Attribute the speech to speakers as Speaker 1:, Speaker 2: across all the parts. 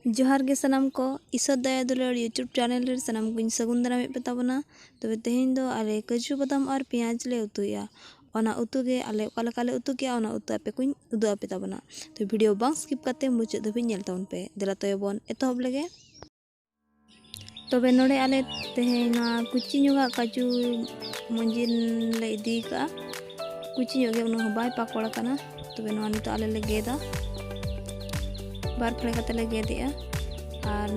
Speaker 1: जोहार गे सनाम को ईश्वर दया दुलार यूट्यूब चैनल रे सनाम को सगुन दाराम पे ताबना तबे तेहेन दो आले काजू बादाम और पेंयाज ले उतुया ओना उतु गे आले ओका लका ले उतु के ओना उतु आपे कुñ उदु आपे ताबना तो वीडियो बांग स्किप करते मुचाद धाबी नेल ताबन पे देला तय बोन एतहब लेगे तबे नोडे आले तेहेना कुची ᱧᱚᱜᱟ काजू मंजिल ले इदी का कुची ᱧᱚᱜ गे उनो बाय पाकोड़ा कना तबे नोआ नितो आले ले गेदा बार फ्राई करते ले गेदिया और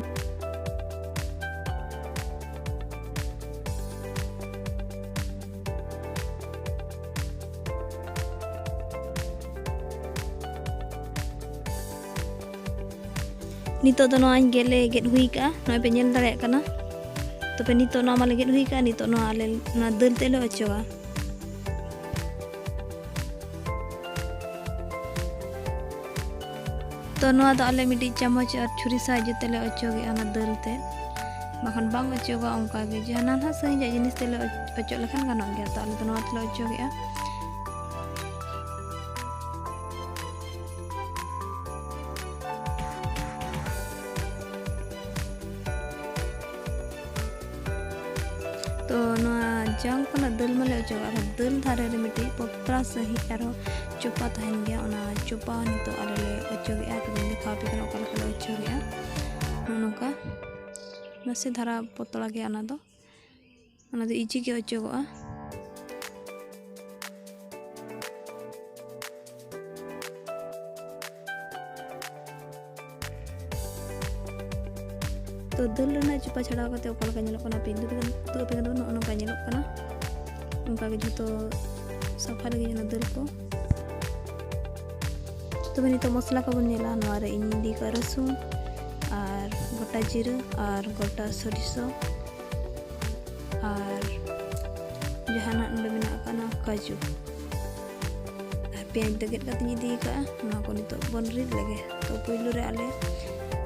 Speaker 1: नितो दो नोआ गेले गेट हुई का नोय पे नेल दाड़े कना तबे नितो नोआ माले गेट हुई का नितो नोआ आले ना दल तेले अचोगा तो नोआ दो आले मिडी चमच और छुरी साइज तेले अचोगे आना दल ते बाखान बांग अचोगा उनका गे जहाना ना सही जिनिस तेले अचो लखन गानो गया तो आले तो नोआ तेले अचोगे तो नोआ जंग कना दल मले अचोगा दल धारे रे मिडी पतरा सही आरो चोपा तहन गया ओना चोपा नितो आले ले अचोगे तो देखा पे कना ओका लका अचोगे नोका नसे धारा पतला गया ओना दो इजी के अचोगोआ तो दल रेना चोपा छड़ा करते ओका लका नेलो कना पिंदु तो पे दो नोका नेलो कना उनका के जतो सफा लगे ना दल को तो नितो मसला को बन नेला नोआ रे इनी का रसुन और गोटा जीरा और गोटा सरिसो और जहाना नोडे मेना काना काजू और पेंयाज दगेट काते इदी का ना को नितो बन रिद लगे तो पहलू रे आले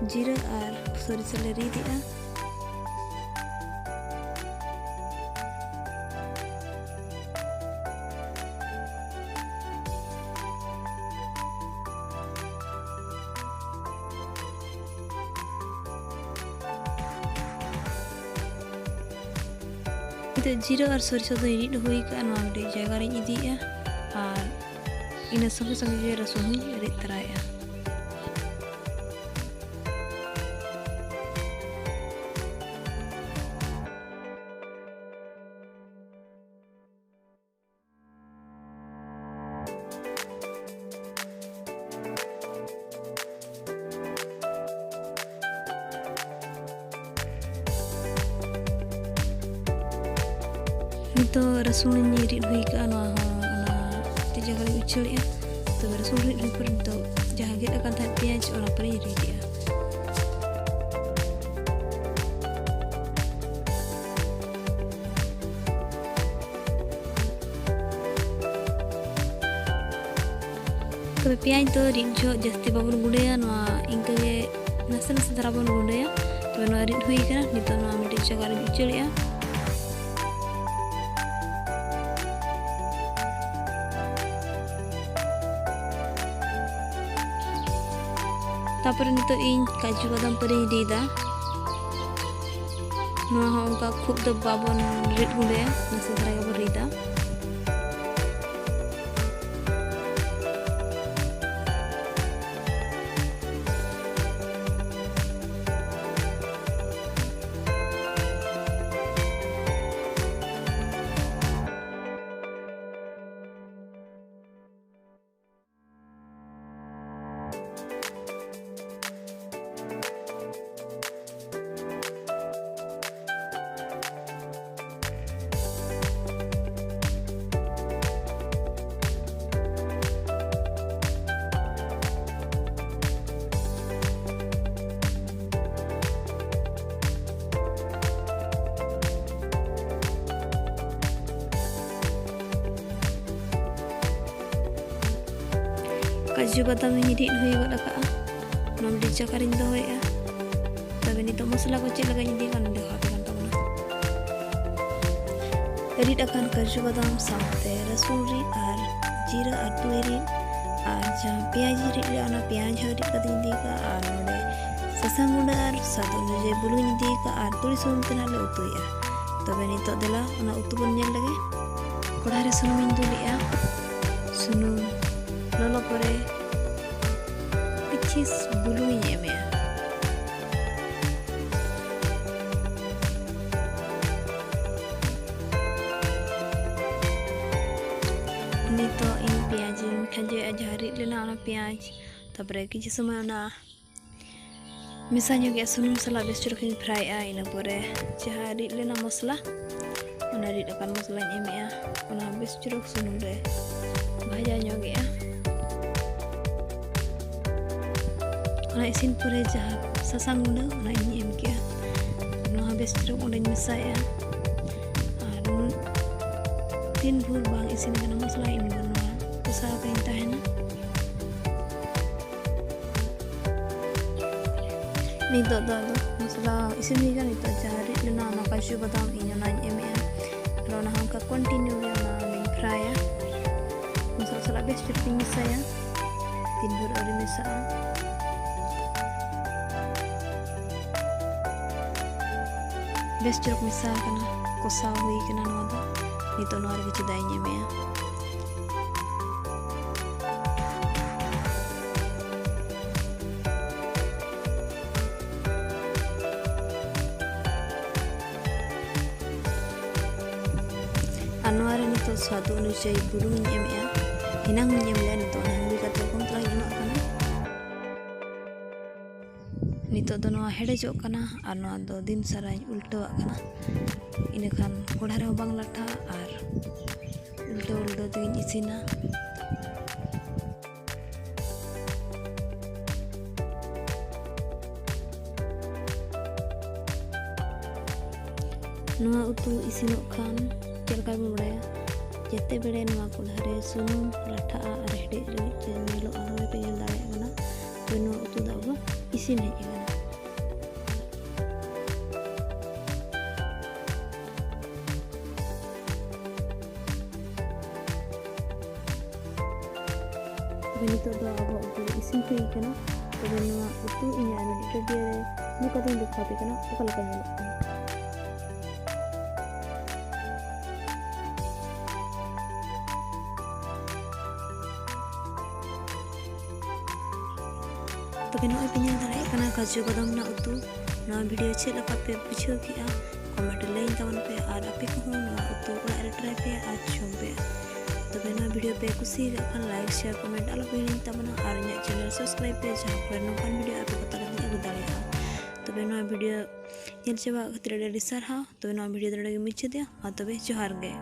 Speaker 1: जीरा और सरिसो ले रिदिया तो जीरा और सरिसो तो रिद हुई का नोआ मिडी जगह रे इदिया और इन संगे संगे रसुन हुई रिद तराया तो रसुन रिद हुई का ते जगह रे उछलिया तो रसुन रिद हुई पर तो जहां गेट अकन था पेंयाज ओना पर रिदिया तो पेंयाज तो रिद जो जस्ती बाबन गुंडेया नोआ इंका गे नसे नसे धरा बन गुंडेया तो नोआ रिद हुई का नितो नोआ मिडी जगह रे उछलिया तापर नितो इन काजू बादाम पर हिडीदा नोआ उनका खूब दो बाबन रिद गुंडे नसे धरा गबो रिदा काजू बादाम रिद हुई गड का नोडी जगह रे दोया तबे नितो मसला को चेक लगा इदी कान देखा पे कान तबना रिद अकान काजू बादाम साथे रसुन रिद और जीरा और तुई रिद और जहाँ पेंयाज रिद ले पेंयाज रिद कदी दी का और नोडे sasang gula ar satu nuje bulung idi ka ar turi sunum tena le utu ya. Tobe nitok dela ona utu bon nyel lagi. Kodah re sunum induli ya. Sunum lolo pore kichis bulung ini ya. Nito in piaj khaje aja hari lena ona piaj tapre kichi sama ona misalnya kayak sunum salah besok ini fry ina pore jahari lena masala ona rid akan masala eme ya ona besok sunum re bhaja nyoge ya ona isin pore jah sasang gula ona ini em kia ona besok ona misa ya tin bur bang isin kana masala ini banwa usaha kain tahena nito do masala isin ni kan ito jahari lena na cashew badam inyo na eme ya ro na ham ka continue ya na min fry ya masala sala best ping saya tin bur ori misa best jok misa kana kosa hui kana no do nito no ari kichu dai eme ya Anuare nito suatu nucai bulung nyem ya hinang nyem le nito nangli kata kontra yuma kana nito do noa hede jok kana ar noa do din sarai ulto kana ina kan kodah re bang latha ar ulto din isina noa utu isinok kan चलकर बुढ़ाया जिते बेड़े नवा कुल्हारे सुनुम लाठा और हेडे मेलो आवे पे जल दाड़े गना तो नो उतु दाबो इसिन हे गना बेनि तो दो आबो उतु इसिन पे गना तो नवा उतु इnya रेडी रे नु कदम दिखा पे गना ओकल का नेलो तबे नॉय पे nyel दाड़े कना काजू बादाम ना उतु ना वीडियो चेक लका पे बुझाव किया कमेंट लाइन तवन पे और आपे को ना उतु ओड़ा रे ट्राई पे आज छोम पे तबे ना वीडियो पे कुसी खान लाइक शेयर कमेंट आलो पे लिंक तबना और nya चैनल सब्सक्राइब पे जहां पर नोकान वीडियो आपे को तला अगु दाड़े तबे ना वीडियो nyel चबा खतिर रे रिसर हा तबे ना वीडियो दड़े मिचे दिया तबे जोहार गे।